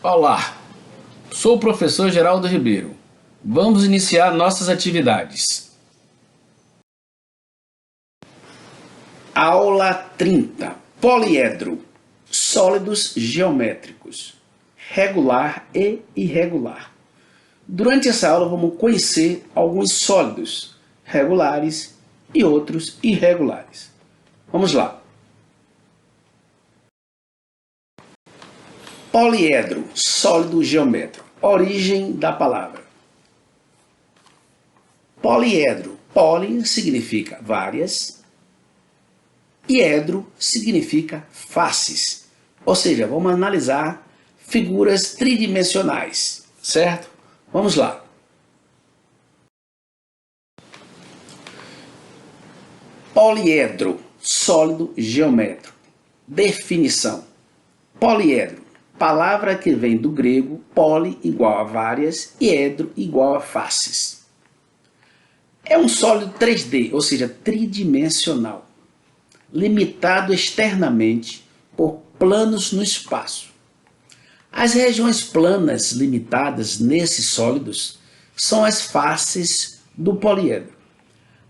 Olá, sou o professor Geraldo Ribeiro. Vamos iniciar nossas atividades. Aula 30. Poliedro. Sólidos geométricos. Regular e irregular. Durante essa aula vamos conhecer alguns sólidos regulares e outros irregulares. Vamos lá. Poliedro, sólido geométrico. Origem da palavra. Poliedro. Poli significa várias e edro significa faces. Ou seja, vamos analisar figuras tridimensionais, certo? Vamos lá. Poliedro, sólido geométrico. Definição. Poliedro, palavra que vem do grego poli igual a várias e edro igual a faces. É um sólido 3D, ou seja, tridimensional, limitado externamente por planos no espaço. As regiões planas limitadas nesses sólidos são as faces do poliedro.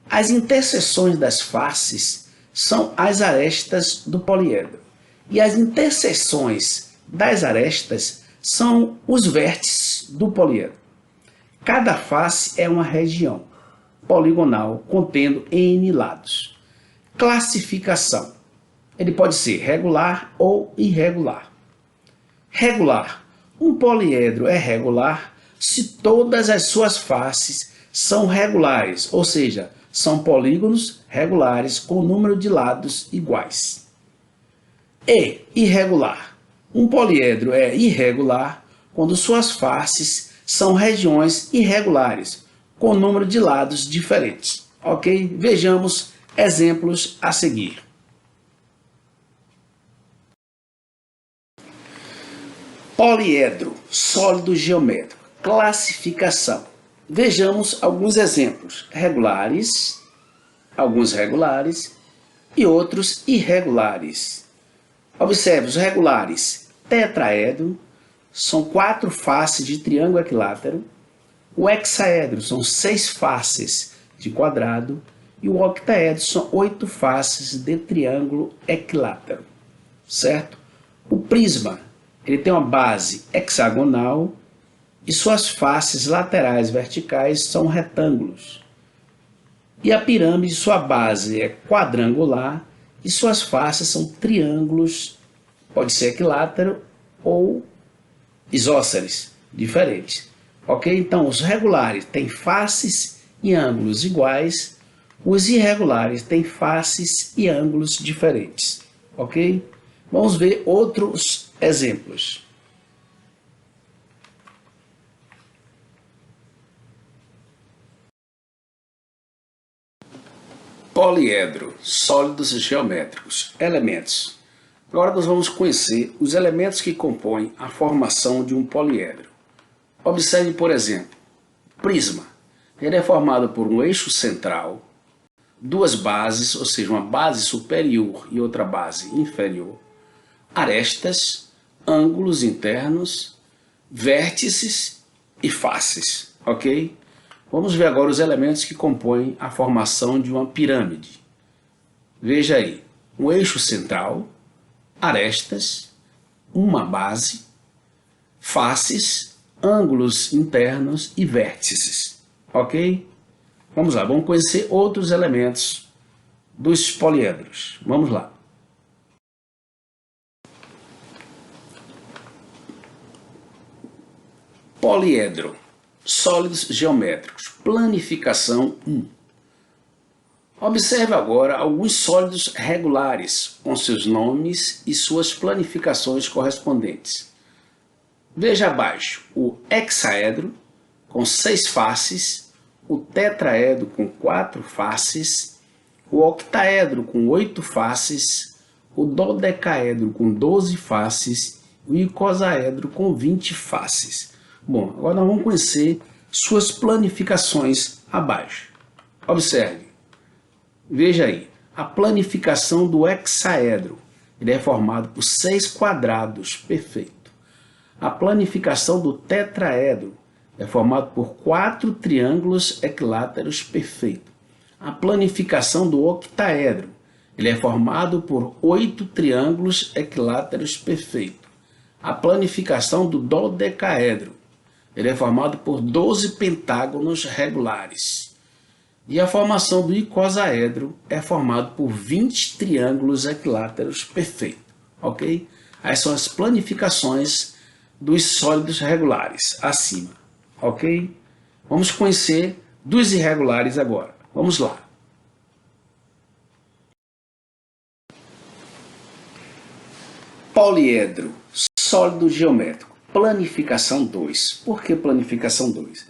As interseções das faces são as arestas do poliedro. E as interseções das arestas são os vértices do poliedro. Cada face é uma região poligonal contendo N lados. Classificação. Ele pode ser regular ou irregular. Regular. Um poliedro é regular se todas as suas faces são regulares, ou seja, são polígonos regulares com número de lados iguais. E irregular. Um poliedro é irregular quando suas faces são regiões irregulares, com número de lados diferentes. Ok? Vejamos exemplos a seguir. Poliedro, sólido geométrico. Classificação. Vejamos alguns exemplos. Regulares, alguns regulares e outros irregulares. Observe os regulares. Tetraedro, são 4 faces de triângulo equilátero. O hexaedro são 6 faces de quadrado e o octaedro são 8 faces de triângulo equilátero, certo? O prisma, ele tem uma base hexagonal e suas faces laterais verticais são retângulos. E a pirâmide, sua base é quadrangular e suas faces são triângulos, pode ser equilátero ou isósceles, diferentes. Ok? Então, os regulares têm faces e ângulos iguais, os irregulares têm faces e ângulos diferentes. Ok? Vamos ver outros exemplos. Poliedro, sólidos geométricos, elementos. Agora nós vamos conhecer os elementos que compõem a formação de um poliedro. Observe, por exemplo, prisma. Ele é formado por um eixo central, 2 bases, ou seja, uma base superior e outra base inferior, arestas, ângulos internos, vértices e faces, ok? Vamos ver agora os elementos que compõem a formação de uma pirâmide. Veja aí, um eixo central, arestas, uma base, faces, ângulos internos e vértices, ok? Vamos lá, vamos conhecer outros elementos dos poliedros. Vamos lá. Poliedro, sólidos geométricos, planificação 1. Observe agora alguns sólidos regulares, com seus nomes e suas planificações correspondentes. Veja abaixo o hexaedro, com 6 faces, o tetraedro com 4 faces, o octaedro com 8 faces, o dodecaedro com 12 faces e o icosaedro com 20 faces. Bom, agora nós vamos conhecer suas planificações abaixo. Observe, veja aí, a planificação do hexaedro. Ele é formado por 6 quadrados, perfeito. A planificação do tetraedro é formado por 4 triângulos equiláteros perfeitos. A planificação do octaedro, ele é formado por 8 triângulos equiláteros perfeitos. A planificação do dodecaedro, ele é formado por 12 pentágonos regulares. E a formação do icosaedro é formado por 20 triângulos equiláteros perfeitos. Ok? Essas são as planificações dos sólidos regulares, acima. Ok? Vamos conhecer dos irregulares agora. Vamos lá. Poliedro, sólido geométrico, planificação 2. Por que planificação 2?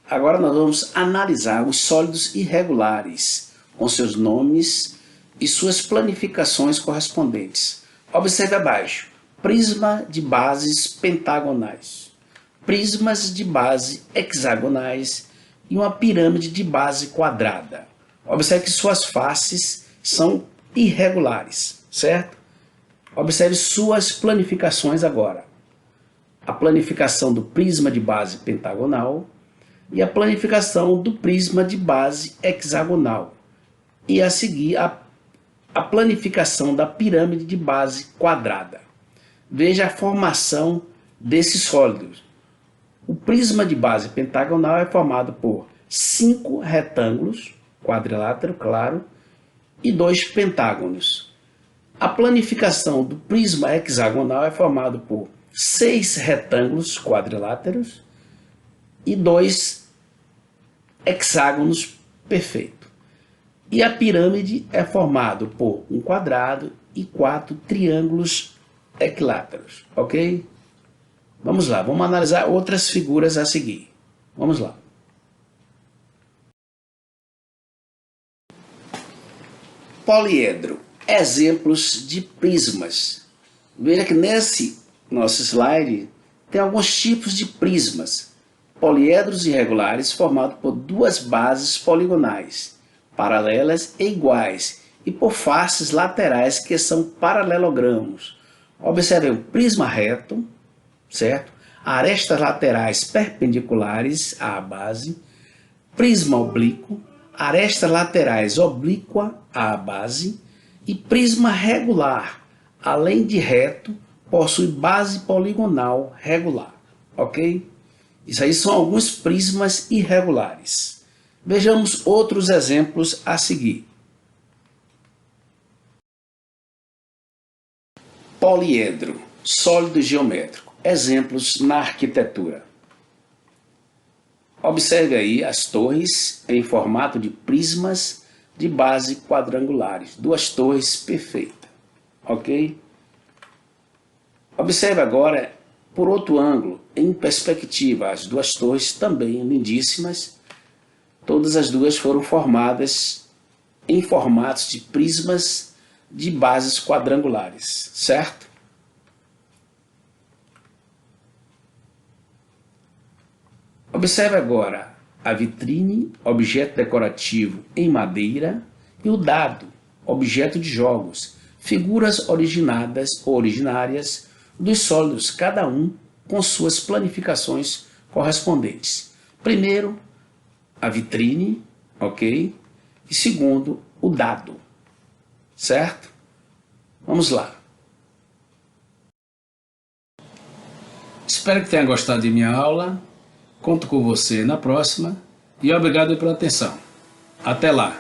Agora nós vamos analisar os sólidos irregulares, com seus nomes e suas planificações correspondentes. Observe abaixo, prisma de bases pentagonais, prismas de base hexagonais e uma pirâmide de base quadrada. Observe que suas faces são irregulares, certo? Observe suas planificações agora. A planificação do prisma de base pentagonal e a planificação do prisma de base hexagonal. E a seguir a planificação da pirâmide de base quadrada. Veja a formação desses sólidos. O prisma de base pentagonal é formado por 5 retângulos, quadrilátero, claro, e 2 pentágonos. A planificação do prisma hexagonal é formado por 6 retângulos quadriláteros e 2 hexágonos perfeitos. E a pirâmide é formado por um quadrado e 4 triângulos equiláteros, ok? Vamos lá, vamos analisar outras figuras a seguir. Vamos lá. Poliedro. Exemplos de prismas. Veja que nesse nosso slide tem alguns tipos de prismas. Poliedros irregulares formados por 2 bases poligonais, paralelas e iguais, e por faces laterais que são paralelogramos. Observe o prisma reto, certo? Arestas laterais perpendiculares à base, prisma oblíquo, arestas laterais oblíqua à base, e prisma regular, além de reto, possui base poligonal regular, ok? Isso aí são alguns prismas irregulares. Vejamos outros exemplos a seguir. Poliedro, sólido geométrico, exemplos na arquitetura. Observe aí as torres em formato de prismas de base quadrangulares, 2 torres perfeitas, ok? Observe agora, por outro ângulo, em perspectiva, as 2 torres também lindíssimas, todas as duas foram formadas em formatos de prismas de bases quadrangulares, certo? Observe agora a vitrine, objeto decorativo em madeira, e o dado, objeto de jogos, figuras originadas ou originárias dos sólidos, cada um com suas planificações correspondentes. Primeiro, a vitrine, ok? E segundo, o dado, certo? Vamos lá. Espero que tenha gostado de minha aula. Conto com você na próxima e obrigado pela atenção. Até lá!